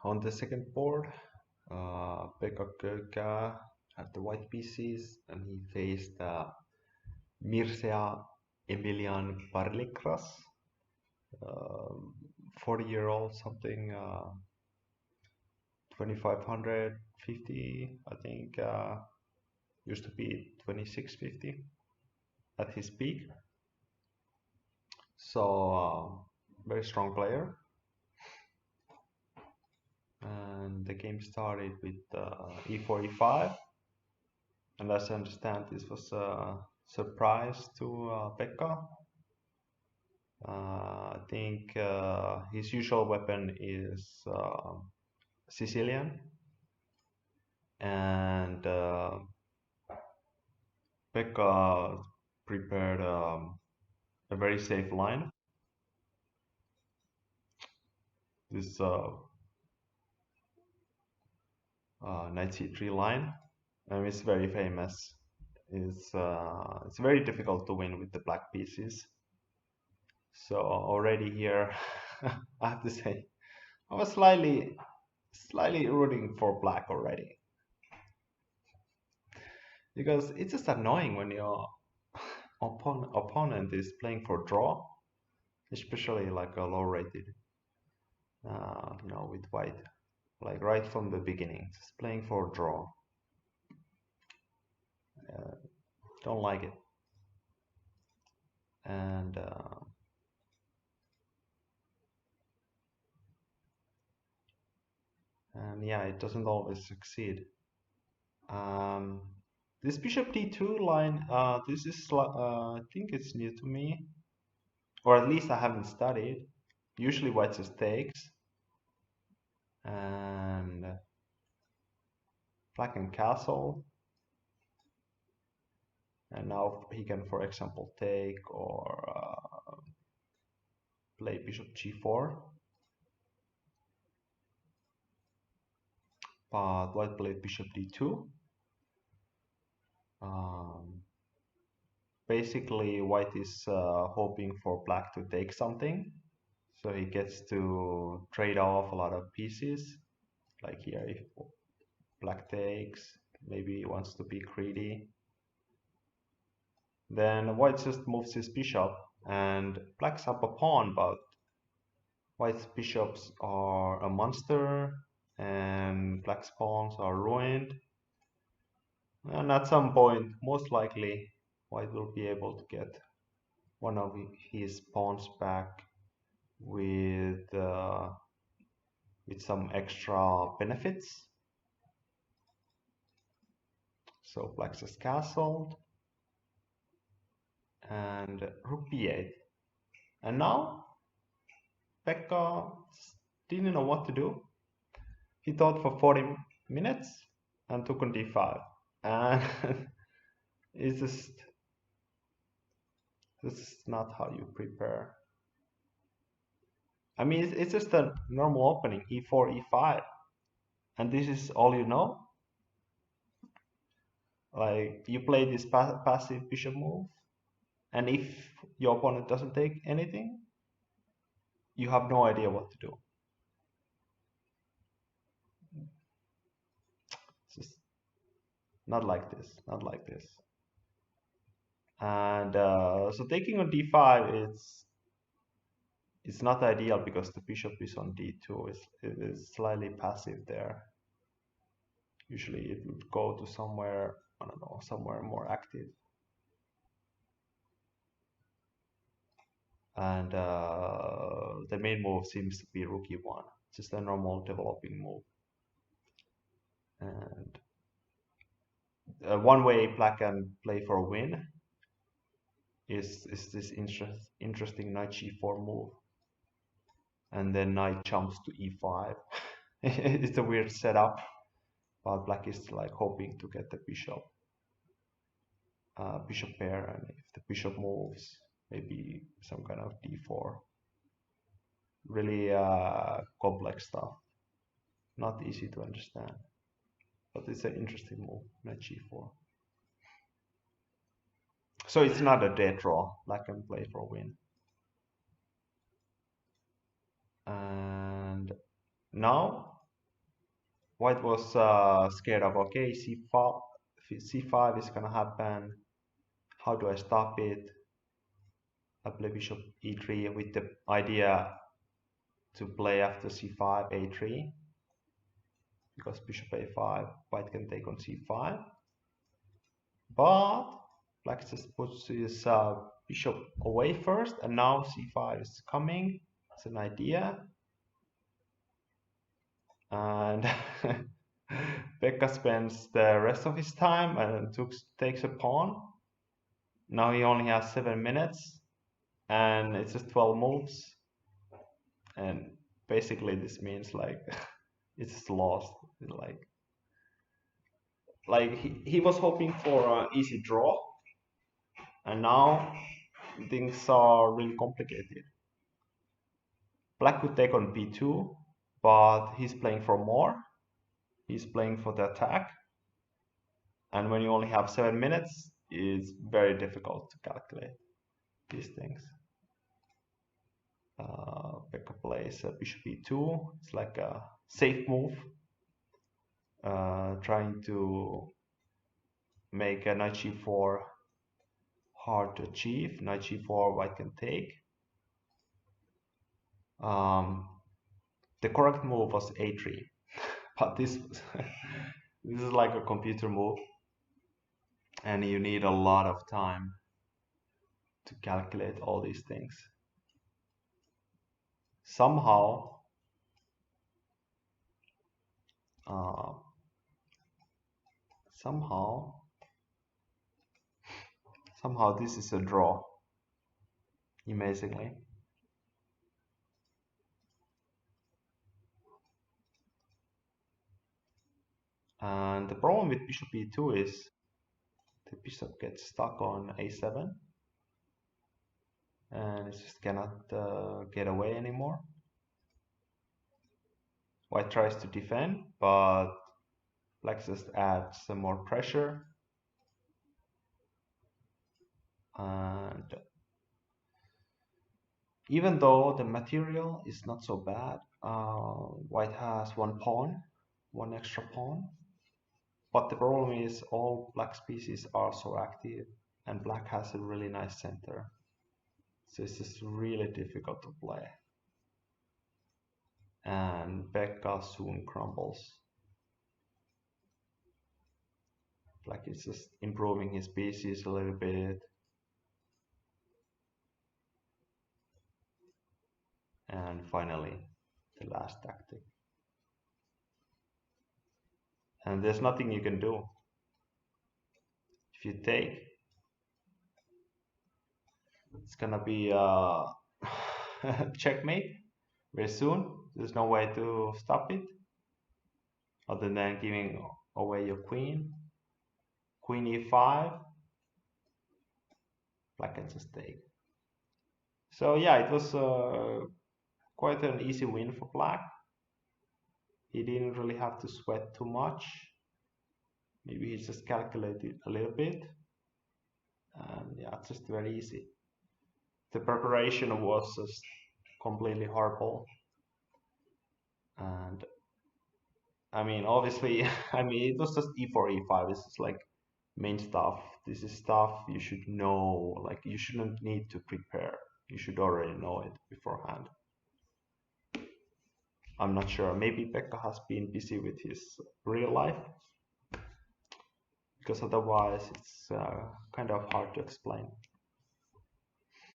On the second board, Pekka Köykkä had the white pieces and he faced Mircea-Emilian Parligras, 40-year-old, something 2550, I think, used to be 2650 at his peak. So, very strong player. And the game started with e4, e5. And as I understand, this was a surprise to Pekka. I think his usual weapon is Sicilian. And Pekka prepared a very safe line. This knight c3 line, and it's very famous. It's very difficult to win with the black pieces. So already here, I have to say, I was slightly rooting for black already, because it's just annoying when your opponent is playing for draw, especially like a low-rated, with white. Like right from the beginning, just playing for draw. Don't like it. And yeah, it doesn't always succeed. This bishop d2 line, this is I think it's new to me, or at least I haven't studied. Usually white just takes. And black and castle, and now he can, for example, take or play bishop g4, but white played bishop d2. Basically white is hoping for black to take something, so he gets to trade off a lot of pieces. Like here, if black takes, maybe he wants to be greedy. Then white just moves his bishop, and black's up a pawn, but white's bishops are a monster, and black's pawns are ruined. And at some point, most likely, white will be able to get one of his pawns back with some extra benefits. So black's just castled, and rook b8. And now Pekka didn't know what to do. He thought for 40 minutes and took on d5. And it's just, this is not how you prepare. I mean, it's just a normal opening, e4, e5. And this is all you know? Like, you play this passive bishop move, and if your opponent doesn't take anything, you have no idea what to do. It's just not like this, not like this. And so taking on d5 it's not ideal because the bishop is on d2. It is slightly passive there. Usually it would go to somewhere, I don't know, somewhere more active. And the main move seems to be rook e1, just a normal developing move. And one way black can play for a win is this interesting knight g4 move, and then knight jumps to e5. It's a weird setup, but black is like hoping to get the bishop pair, and if the bishop moves, maybe some kind of d4. Really complex stuff, not easy to understand, but it's an interesting move, knight g4. So it's not a dead draw. Black can play for a win. And now White was scared of, okay, c5 is gonna happen. How do I stop it? I play bishop e3 with the idea to play after c5, a3, because bishop a5, white can take on c5. But black just puts his bishop away first, and now c5 is coming. It's an idea. And Pekka spends the rest of his time and takes a pawn. Now he only has 7 minutes, and it's just 12 moves. And basically this means like it's lost. Like he was hoping for an easy draw, and now things are really complicated. Black could take on b2, but he's playing for more. He's playing for the attack, and when you only have 7 minutes, it's very difficult to calculate these things. Pekka plays bishop e2. It's like a safe move, trying to make a knight g4 hard to achieve. Knight g4, white can take. The correct move was a3, but this this is like a computer move, and you need a lot of time to calculate all these things. Somehow this is a draw, amazingly. And the problem with bishop e2 is the bishop gets stuck on a7, and it just cannot get away anymore. White tries to defend, but black just adds some more pressure. And even though the material is not so bad, white has one extra pawn. But the problem is all black's pieces are so active, and black has a really nice center. So it's just really difficult to play. And Pekka soon crumbles. Black is just improving his pieces a little bit. And finally, the last tactic. And there's nothing you can do. If you take, it's gonna be checkmate very soon. There's no way to stop it other than giving away your queen. Queen e5, black can just take. So yeah, it was quite an easy win for black. He didn't really have to sweat too much. Maybe he just calculated a little bit. And yeah, it's just very easy. The preparation was just completely horrible. And I mean, obviously, I mean, it was just e4, e5. This is like main stuff. This is stuff you should know. Like, you shouldn't need to prepare. You should already know it beforehand. I'm not sure. Maybe Pekka has been busy with his real life, because otherwise it's kind of hard to explain.